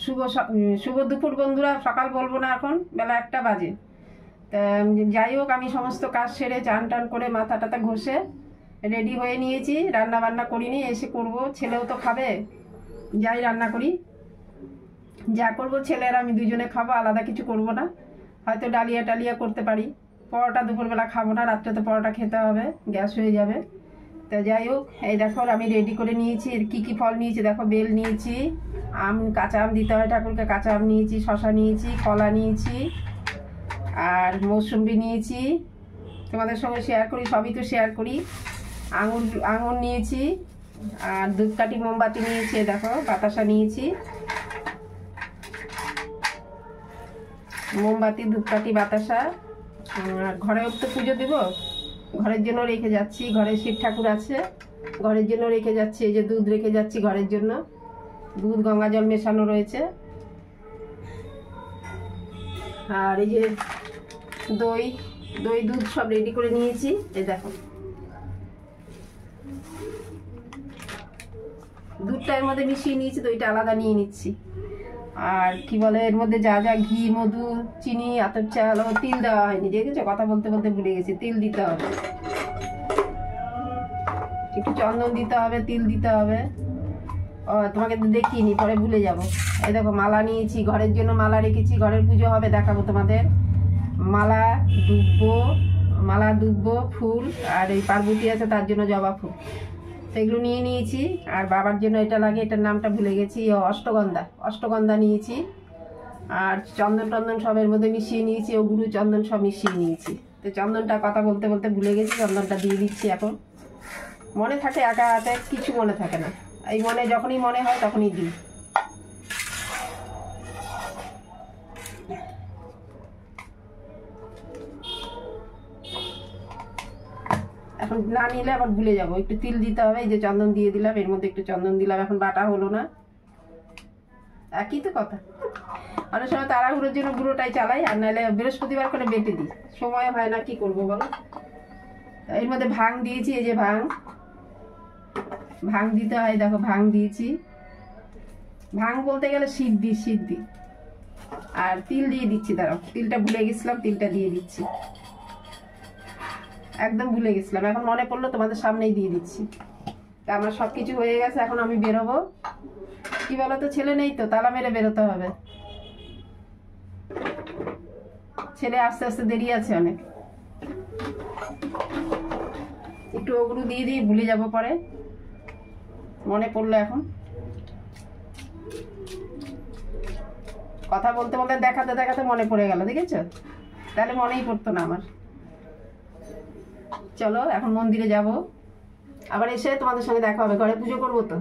শুভ শুভ দুপুর বন্ধুরা। সকাল বলবো না, এখন বেলা 1টা বাজে। তা যাই হোক, আমি সমস্ত কাজ সেরে চান টান করে মাথা টাথা ঘষে রেডি হয়ে নিয়েছি। রান্না বান্না করিনি, এসে করব। ছেলেও তো খাবে, যাই রান্না করি। যা করব ছেলে আর আমি দুজনে খাবো, আলাদা কিছু করব না। হয়তো ডালিয়া টালিয়া করতে পারি। পরোটা দুপুরবেলা খাবো না, রাত্রে তো পরোটা খেতে হবে, গ্যাস হয়ে যাবে। তো যাই হোক, এই দেখো আমি রেডি করে নিয়েছি। কি কি ফল নিয়েছি দেখো, বেল নিয়েছি, আম, কাঁচা আম দিতে হয় ঠাকুরকে, কাঁচা আম নিয়েছি, শশা নিয়েছি, কলা নিয়েছি, আর মৌসুম্বি নিয়েছি। তোমাদের সঙ্গে শেয়ার করি, সবই তো শেয়ার করি। আঙুর নিয়েছি, আর ধূপকাঠি মোমবাতি নিয়েছি, দেখো বাতাসা নিয়েছি, মোমবাতি ধূপকাঠি বাতাসা। আর ঘরেও তো পুজো দেব, ঘরের জন্য রেখে যাচ্ছি। ঘরে শিব ঠাকুর আছে, ঘরের জন্য রেখে যাচ্ছি। এই যে দুধ রেখে যাচ্ছি ঘরের জন্য, দুধ গঙ্গা জল মেশানো রয়েছে। আর এই যে দই দই দুধ সব রেডি করে নিয়েছি। এই দেখো, দুধটা এর মধ্যে মিশিয়ে নিয়েছি, দইটা আলাদা নিয়ে নিচ্ছি। আর কি বলে, এর মধ্যে যা যা ঘি, মধু, চিনি, আতপ চাল, ও তিল দেওয়া হয়নি, দেখেছো? কথা বলতে বলতে ভুলে গেছি, তিল দিতে হবে, একটু চন্দন দিতে হবে, তিল দিতে হবে। ও তোমাকে দেখিনি, পরে ভুলে যাব। এই দেখো মালা নিয়েছি, ঘরের জন্য মালা রেখেছি, ঘরের পুজো হবে, দেখাবো তোমাদের। মালা দুব্বো ফুল, আর এই পার্বতী আছে তার জন্য জবা ফুল, তো এগুলো নিয়ে নিয়েছি। আর বাবার জন্য এটা লাগে, এটার নামটা ভুলে গেছি, অষ্টগন্ধা নিয়েছি। আর চন্দন টন্দন সবের মধ্যে মিশিয়ে নিয়েছি, ও গুরু চন্দন সব মিশিয়ে নিয়েছি। তো চন্দনটা কথা বলতে বলতে ভুলে গেছি, চন্দনটা দিয়ে দিচ্ছি। এখন মনে থাকে, একা হাতে কিছু মনে থাকে না, এই মনে যখনই মনে হয় তখনই দিই। এখন না নিলে আবার ভুলে যাবো, একটু তিল দিতে হবে। এই যে চন্দন দিয়ে দিলাম, এর মধ্যে একটু চন্দন দিলাম, এখন বাটা হলো না, একই তো কথা। অনেক সময় তাড়াহুড়োর জন্য গুঁড়োটাই চালাই, আর নাহলে বৃহস্পতিবার করে বেটে দিই, সময় হয় না, কি করবো বলো। এর মধ্যে ভাং দিয়েছি, এই যে ভাং দিতে হয়, দেখো ভাং দিয়েছি। ভাং বলতে গেলে সিদ্ধি। আর তিল দিয়ে দিচ্ছি, দাঁড়াও, তিলটা ভুলে গেছিলাম, তিলটা দিয়ে দিচ্ছি, একদম ভুলে গেছিলাম, এখন মনে পড়লো, তোমাদের সামনেই দিয়ে দিচ্ছি। তা আমার সব কিছু হয়ে গেছে, এখন আমি বেরোবো। কি বলতো, ছেলে নেই তো, তালা মেরে বেরোতে হবে। ছেলে আস্তে আস্তে দেরি আছে অনেক। একটু ওগুলো দিয়ে দিই, ভুলে যাব পরে, মনে পড়লো এখন। কথা বলতে বলতে দেখাতে দেখাতে মনে পড়ে গেল, দেখেছো? তাহলে মনেই পড়তো না আমার। চলো এখন মন্দিরে যাব, আবার এসে তোমাদের সঙ্গে দেখা হবে, ঘরে পুজো করবো তো।